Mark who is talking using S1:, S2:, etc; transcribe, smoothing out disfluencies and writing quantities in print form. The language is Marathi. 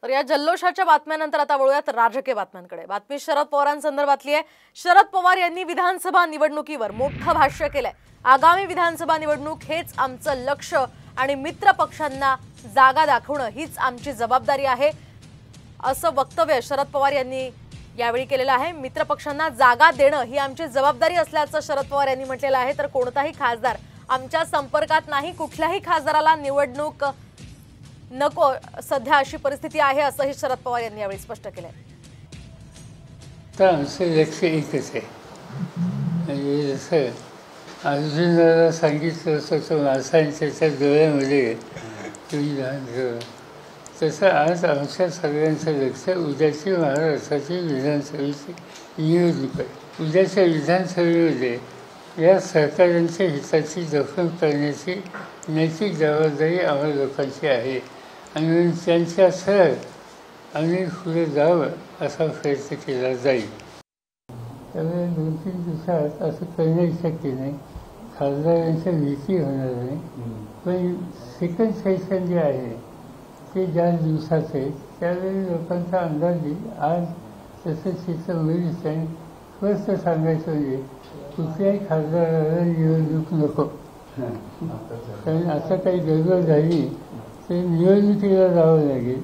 S1: तर या जल्लोषाच्या बातम्यानंतर आता वळूयात राजकीय बातम्यांकडे। बातमी शरद पवारांसंदर्भातली आहे। शरद पवार यांनी विधानसभा निवडणुकीवर मोठं भाष्य केलंय। आगामी विधानसभा निवडणूक हेच आमचं लक्ष आणि मित्र पक्षांना जागा दाखवणं हीच आमची जबाबदारी आहे, असं वक्तव्य शरद पवार यांनी यावेळी केलेलं आहे। मित्र पक्षांना जागा देणं ही आमची जबाबदारी असल्याचं शरद पवार यांनी म्हटलेलं आहे। तर कोणताही खासदार आमच्या संपर्कात नाही, कुठल्याही खासदाराला निवडणूक नको सध्या अशी परिस्थिती आहे, असंही शरद पवार यांनी यावेळी स्पष्ट केलंय।
S2: तर आमचं लक्ष एकच आहे, म्हणजे जसं अर्जुनाला सांगितलं होतं माणसांच्या डोळ्यामध्ये तुम्ही ध्यान ठेवा, तसं आज आमच्या सगळ्यांचं लक्ष उद्याची महाराष्ट्राची विधानसभेची निवडणूक आहे। उद्याच्या विधानसभेमध्ये या सहकाऱ्यांच्या हिताची जपणूक करण्याची नैतिक जबाबदारी आम्हा लोकांची आहे आणि त्यांच्या सह आम्ही पुढे जावं असा प्रयत्न केला जाईल। त्यामुळे 2-3 दिवसात असं करणं शक्य नाही, खासदारांच्या भीती होणार नाही, पण सेकंड सेशन जे आहे ते ज्या दिवसात आहे त्यावेळी लोकांचा अंदाज येईल। आज तसं चित्र मिळेल आणि स्पष्ट सांगायचं म्हणजे कुठल्याही खासदाराला निवडणूक नको, कारण आता काही गडबड झाली तर निवडणुकीला जावं लागेल।